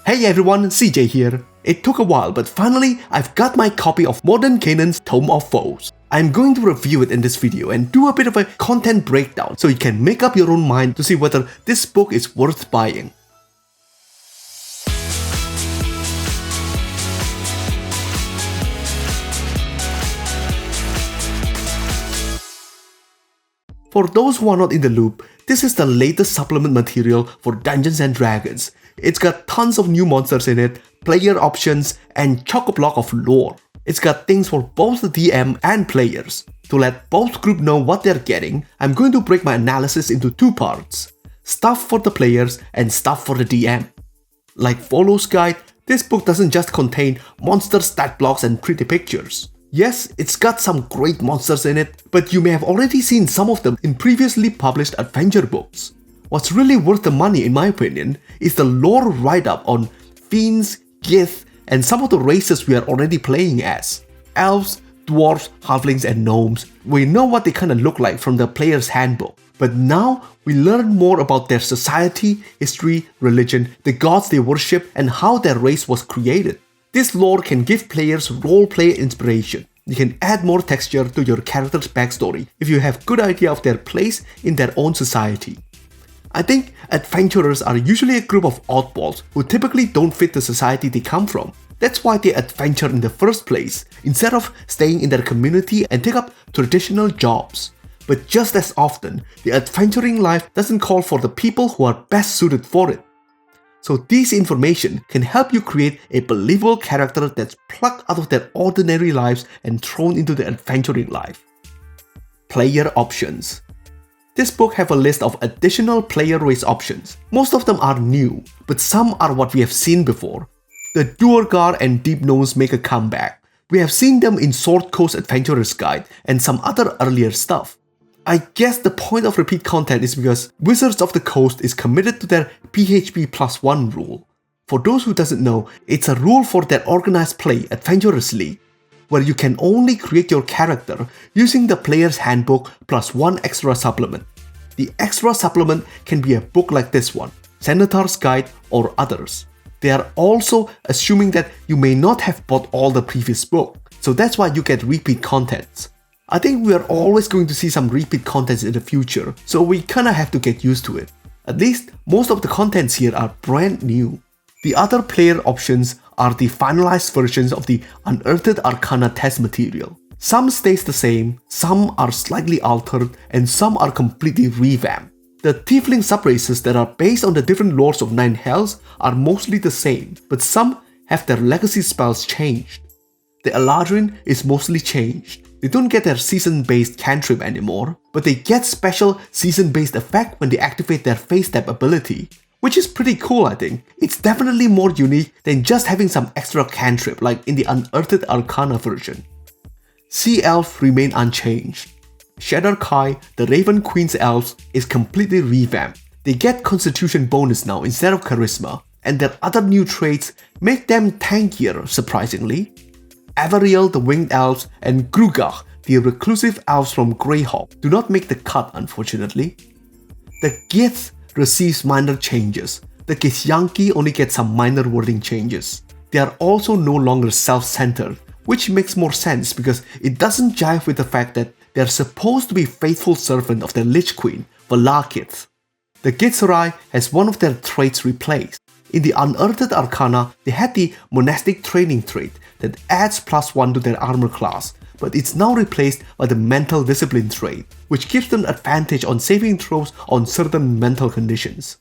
Hey everyone, CJ here. It took a while, but finally I've got my copy of Mordenkainen's Tome of Foes. I'm going to review it in this video and do a bit of a content breakdown so you can make up your own mind to see whether this book is worth buying. For those who are not in the loop, this is the latest supplement material for Dungeons & Dragons. It's got tons of new monsters in it, player options, and chock-a-block of lore. It's got things for both the DM and players. To let both groups know what they're getting, I'm going to break my analysis into two parts. Stuff for the players and stuff for the DM. Like Follows Guide, this book doesn't just contain monster stat blocks and pretty pictures. Yes, it's got some great monsters in it, but you may have already seen some of them in previously published adventure books. What's really worth the money in my opinion is the lore write-up on fiends, gith, and some of the races we are already playing as. Elves, dwarves, halflings, and gnomes. We know what they kinda look like from the player's handbook. But now we learn more about their society, history, religion, the gods they worship, and how their race was created. This lore can give players roleplay inspiration. You can add more texture to your character's backstory if you have a good idea of their place in their own society. I think adventurers are usually a group of oddballs who typically don't fit the society they come from. That's why they adventure in the first place, instead of staying in their community and take up traditional jobs. But just as often, the adventuring life doesn't call for the people who are best suited for it. So this information can help you create a believable character that's plucked out of their ordinary lives and thrown into the adventuring life. Player options. This book have a list of additional player race options. Most of them are new, but some are what we have seen before. The Duergar and Deep Gnomes make a comeback. We have seen them in Sword Coast Adventurer's Guide and some other earlier stuff. I guess the point of repeat content is because Wizards of the Coast is committed to their PHP +1 rule. For those who doesn't know, it's a rule for their organized play Adventurers League, where you can only create your character using the player's handbook plus one extra supplement. The extra supplement can be a book like this one, Senator's Guide, or others. They are also assuming that you may not have bought all the previous book, so that's why you get repeat contents. I think we are always going to see some repeat contents in the future, so we kinda have to get used to it. At least, most of the contents here are brand new. The other player options are the finalized versions of the Unearthed Arcana test material. Some stays the same, some are slightly altered, and some are completely revamped. The Tiefling subraces that are based on the different lords of Nine Hells are mostly the same, but some have their legacy spells changed. The Eladrin is mostly changed. They don't get their season-based cantrip anymore, but they get special season-based effect when they activate their Phase Step ability, which is pretty cool I think. It's definitely more unique than just having some extra cantrip like in the Unearthed Arcana version. Sea Elf remain unchanged. Shadow Kai, the Raven Queen's elves, is completely revamped. They get Constitution bonus now instead of Charisma, and their other new traits make them tankier surprisingly. Avariel the Winged Elves and Grugach the Reclusive Elves from Greyhawk do not make the cut unfortunately. The Gith receives minor changes. The Githyanki only get some minor wording changes. They are also no longer self-centered, which makes more sense because it doesn't jive with the fact that they are supposed to be faithful servant of the Lich Queen, Valakith. The Githzerai has one of their traits replaced. In the Unearthed Arcana, they had the Monastic Training trait that adds +1 to their armor class, but it's now replaced by the Mental Discipline trait, which gives them advantage on saving throws on certain mental conditions.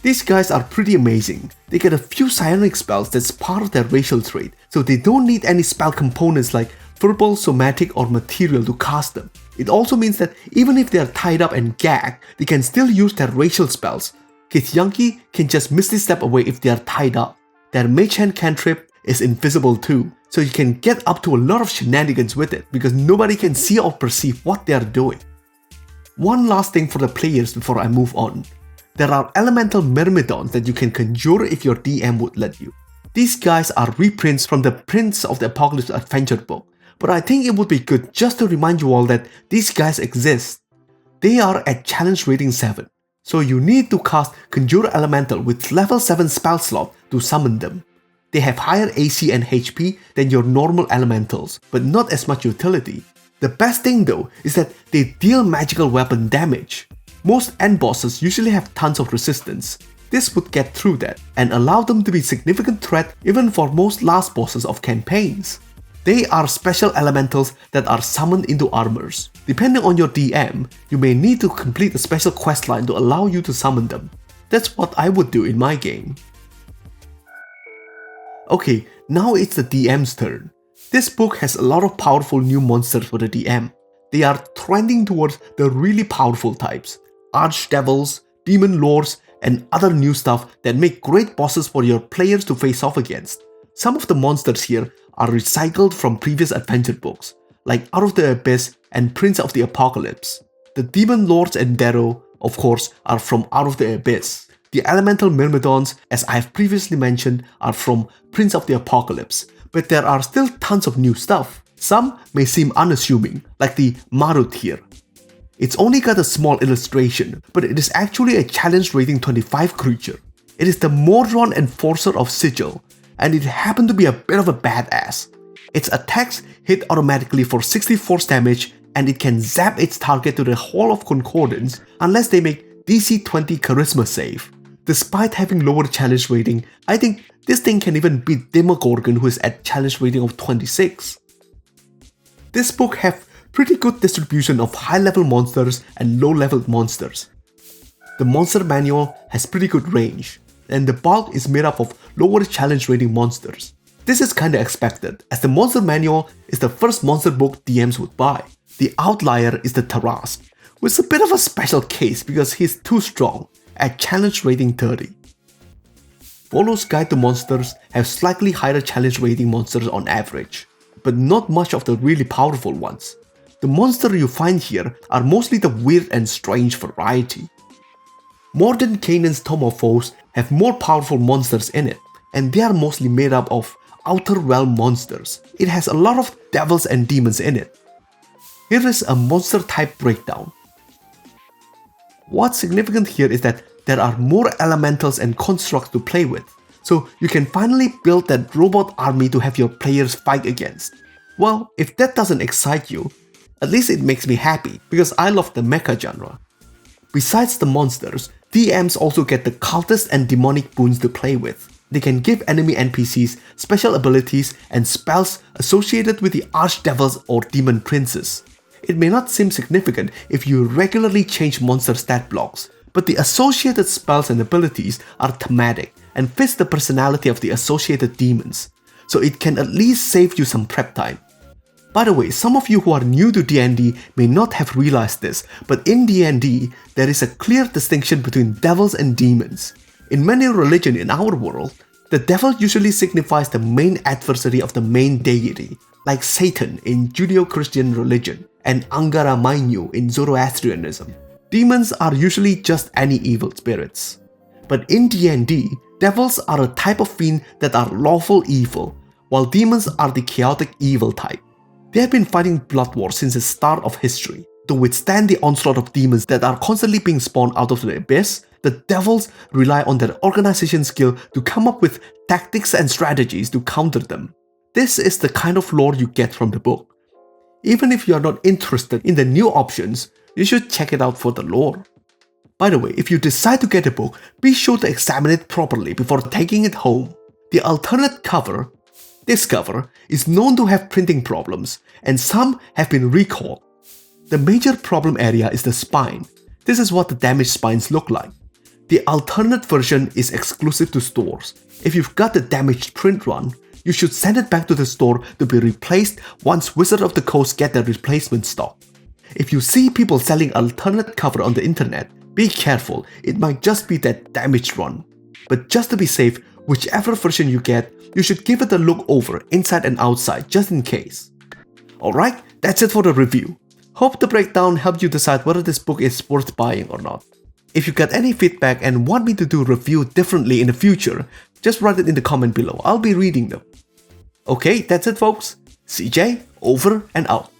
These guys are pretty amazing. They get a few psionic spells that's part of their racial trait, so they don't need any spell components like verbal, somatic, or material to cast them. It also means that even if they are tied up and gagged, they can still use their racial spells. Githyanki can just Misty Step away if they are tied up. Their Mage Hand cantrip is invisible too, so you can get up to a lot of shenanigans with it because nobody can see or perceive what they are doing. One last thing for the players before I move on. There are elemental myrmidons that you can conjure if your DM would let you. These guys are reprints from the Prince of the Apocalypse adventure book, but I think it would be good just to remind you all that these guys exist. They are at challenge rating 7. So you need to cast Conjure Elemental with level 7 spell slot to summon them. They have higher AC and HP than your normal elementals, but not as much utility. The best thing though is that they deal magical weapon damage. Most end bosses usually have tons of resistance. This would get through that and allow them to be a significant threat even for most last bosses of campaigns. They are special elementals that are summoned into armors. Depending on your DM, you may need to complete a special questline to allow you to summon them. That's what I would do in my game. Okay, now it's the DM's turn. This book has a lot of powerful new monsters for the DM. They are trending towards the really powerful types, archdevils, demon lords, and other new stuff that make great bosses for your players to face off against. Some of the monsters here are recycled from previous adventure books, like Out of the Abyss and Prince of the Apocalypse. The demon lords and Darrow, of course, are from Out of the Abyss. The elemental myrmidons, as I have previously mentioned, are from Prince of the Apocalypse, but there are still tons of new stuff. Some may seem unassuming, like the Marut here. It's only got a small illustration, but it is actually a challenge rating 25 creature. It is the Mordron Enforcer of Sigil, and it happened to be a bit of a badass. Its attacks hit automatically for 60 force damage, and it can zap its target to the Hall of Concordance unless they make DC 20 Charisma save. Despite having lower challenge rating, I think this thing can even beat Demogorgon, who is at challenge rating of 26. This book have pretty good distribution of high level monsters and low level monsters. The monster manual has pretty good range, and the bulk is made up of lower challenge rating monsters. This is kinda expected, as the monster manual is the first monster book DMs would buy. The outlier is the Tarrasque, which is a bit of a special case because he's too strong, at challenge rating 30. Volo's Guide to Monsters have slightly higher challenge rating monsters on average, but not much of the really powerful ones. The monsters you find here are mostly the weird and strange variety. Mordenkainen's Tome of Foes have more powerful monsters in it, and they are mostly made up of Outer Realm monsters. It has a lot of devils and demons in it. Here is a monster type breakdown. What's significant here is that there are more elementals and constructs to play with, so you can finally build that robot army to have your players fight against. Well, if that doesn't excite you, at least it makes me happy because I love the mecha genre. Besides the monsters, DMs also get the cultist and demonic boons to play with. They can give enemy NPCs special abilities and spells associated with the archdevils or demon princes. It may not seem significant if you regularly change monster stat blocks, but the associated spells and abilities are thematic and fits the personality of the associated demons, so it can at least save you some prep time. By the way, some of you who are new to D&D may not have realized this, but in D&D, there is a clear distinction between devils and demons. In many religions in our world, the devil usually signifies the main adversary of the main deity, like Satan in Judeo-Christian religion and Angara Mainyu in Zoroastrianism. Demons are usually just any evil spirits. But in D&D, devils are a type of fiend that are lawful evil, while demons are the chaotic evil type. They have been fighting blood wars since the start of history. To withstand the onslaught of demons that are constantly being spawned out of the abyss, the devils rely on their organization skill to come up with tactics and strategies to counter them. This is the kind of lore you get from the book. Even if you are not interested in the new options, you should check it out for the lore. By the way, if you decide to get a book, be sure to examine it properly before taking it home. The alternate cover, this cover, is known to have printing problems, and some have been recalled. The major problem area is the spine. This is what the damaged spines look like. The alternate version is exclusive to stores. If you've got the damaged print run, you should send it back to the store to be replaced once Wizard of the Coast get the replacement stock. If you see people selling alternate cover on the internet, be careful, it might just be that damaged run. But just to be safe, whichever version you get, you should give it a look over inside and outside just in case. Alright, that's it for the review. Hope the breakdown helped you decide whether this book is worth buying or not. If you got any feedback and want me to do a review differently in the future, just write it in the comment below, I'll be reading them. Okay, that's it folks. CJ, over and out.